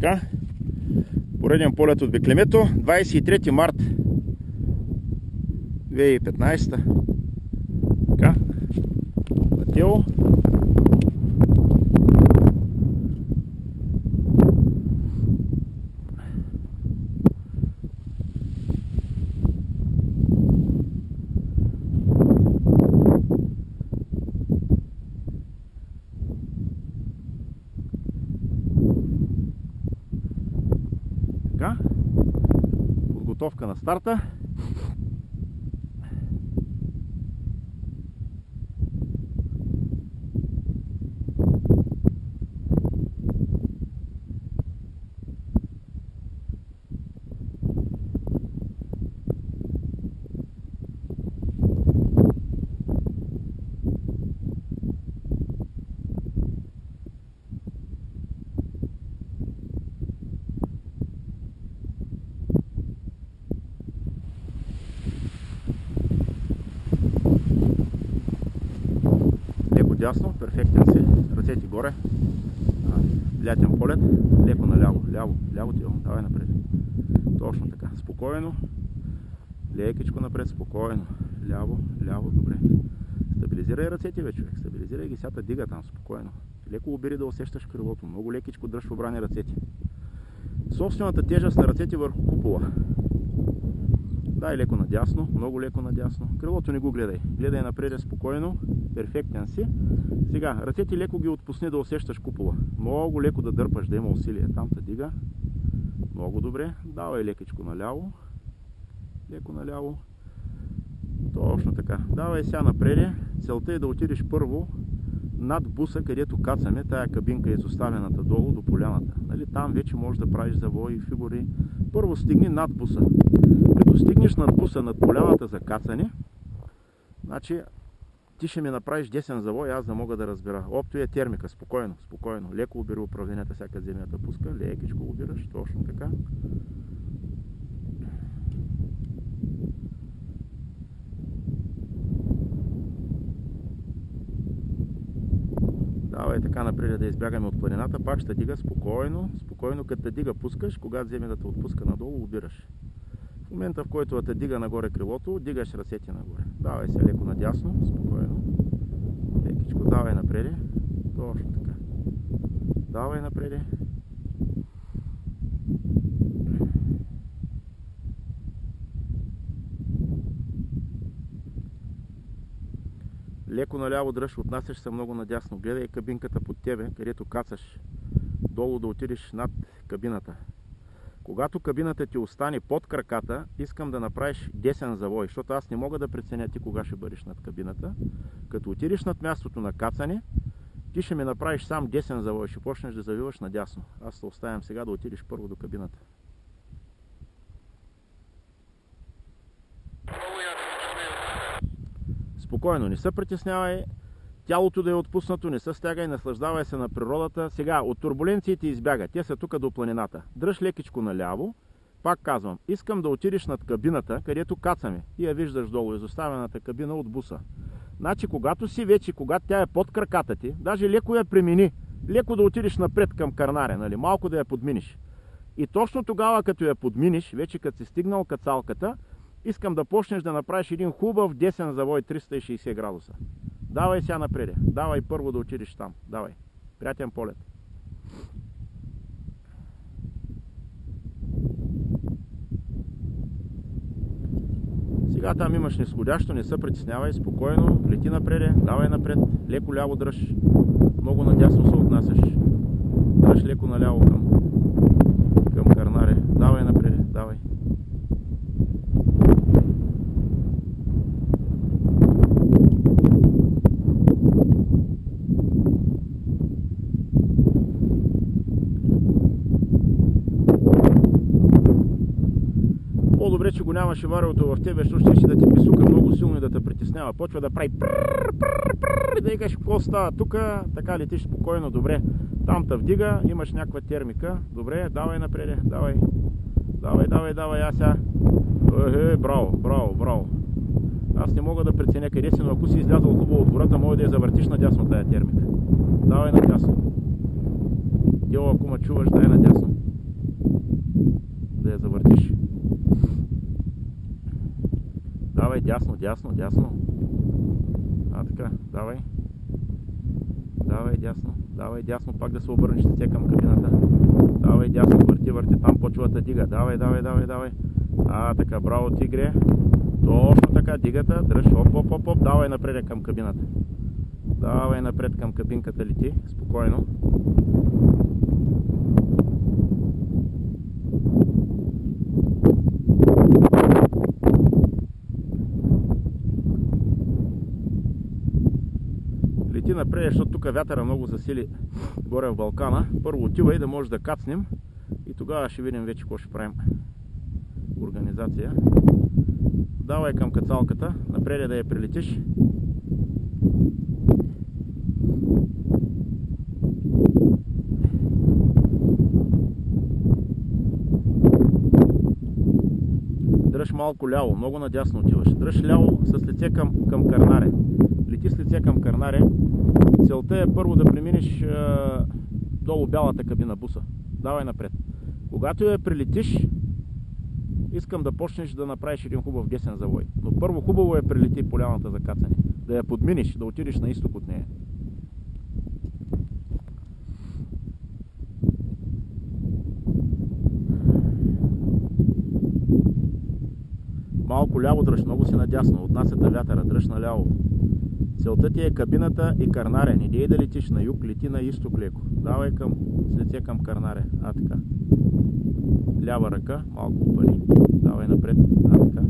Така. Пореден полет от Беклемето. 23 март 2015. Така. Матео. Подготовка на старта. Дясно, перфектен си, ръцете горе, лятен полет, леко наляво, ляво тяло, давай напред, точно така, спокойно, лекичко напред, спокойно, ляво, добре, стабилизирай ръцете бе, човек, стабилизирай ги, сята дига там, спокойно, леко обери да усещаш крилото, много лекичко дръж в обрани ръцете, собствената тежест на ръцете върху купола. Дай леко надясно, много леко надясно. Крилото не го гледай. Гледай напред спокойно. Перфектен си. Сега, ръцете леко ги отпусни да усещаш купола. Много леко да дърпаш, да има усилие. Там те дига. Много добре. Давай лекичко наляво. Леко наляво. Точно така. Давай сега напред. Целта е да отидеш първо над буса, където кацаме. Тая кабинка е изоставената долу до поляната. Нали? Там вече можеш да правиш завои, фигури. Първо стигни над буса. Като стигнеш над буса, над поляната за кацане, значи ти ще ми направиш десен завой, аз да мога да разбера. Опто е термика, спокойно, спокойно. Леко обери управлението, всяка земята пуска, лекичко обираш, точно така. Давай така напред да избягаме от планината, пак ще дига спокойно, спокойно, като те дига пускаш, когато вземе да те отпуска надолу, обираш. В момента, в който те дига нагоре крилото, дигаш ръцете нагоре. Давай се леко надясно, спокойно, лекичко, давай напред, точно така. Давай напред. Леко наляво дръж, отнасяш се много надясно. Гледай кабинката под тебе, където кацаш. Долу да отидеш над кабината. Когато кабината ти остане под краката, искам да направиш десен завой, защото аз не мога да преценя ти кога ще бъдеш над кабината. Като отидеш над мястото на кацане, ти ще ми направиш сам десен завой, ще почнеш да завиваш надясно. Аз те оставям сега да отидеш първо до кабината. Спокойно, не се притеснявай, тялото да е отпуснато, не се стягай, наслаждавай се на природата. Сега, от турбуленциите избяга, те са тук до планината. Дръж лекичко наляво, пак казвам, искам да отидеш над кабината, където кацаме. И я виждаш долу, изоставената кабина от буса. Значи, когато си вече, когато тя е под краката ти, даже леко я премини, леко да отидеш напред към Карнаре, нали? Малко да я подминиш. И точно тогава, като я подминиш, вече като си стигнал кацалката, искам да почнеш да направиш един хубав десен завой 360 градуса. Давай сега напред. Давай първо да отидеш там. Давай. Приятен полет. Сега там имаш нисходящо, не се притеснявай, спокойно, лети напред, давай напред, леко ляво дръж, много надясно се отнасяш. Дръж леко наляво към Карнаре. Давай напред, давай. По-добре, че го нямаше вариото в тебе, защото ще да ти писука много силно и да те притеснява. Почва да прави и да викаш какво става тук, така летиш спокойно, добре. Там те вдига, имаш някаква термика, добре, давай напред, давай. Давай, аз сега. Браво. Аз не мога да преценя къде си, но ако си излязъл хубаво от гората, може да я завъртиш надясно тая термика. Давай надясно. Дело, ако ме чуваш, дай надясно. да я завъртиш. Давай дясно, дясно, дясно. Така, давай. Давай дясно, пак да се обърнеш лице към кабината. Давай дясно, върти, там почва да дига. Давай. Така, браво, тигре. Точно така, дигата, дръж, оп, давай напред към кабината. Давай напред към кабинката, лети, спокойно. Лети напред, защото тук вятъра много засили горе в Балкана. Първо отивай да може да кацнем и тогава ще видим вече какво ще правим. Организация. Давай към кацалката, напред да я прилетиш. Дръж малко ляво, много надясно отиваш. Дръж ляво с лице към Карнаре. Лети с лице към Карнаре. Целта е първо да преминеш долу бялата кабина, буса. Давай напред. Когато я прилетиш, искам да почнеш да направиш един хубав десен завой. Но първо хубаво е прилети полявната за кацане. Да я подминиш, да отидеш на изток от нея. Малко ляво дръж, много си надясно. Отнасята вятъра, дръж наляво. Целта ти е кабината и Карнаре. Не дей да летиш на юг, лети на изток леко. Давай с лице към Карнаре. Така. Лява ръка, малко пари. Давай напред. Така.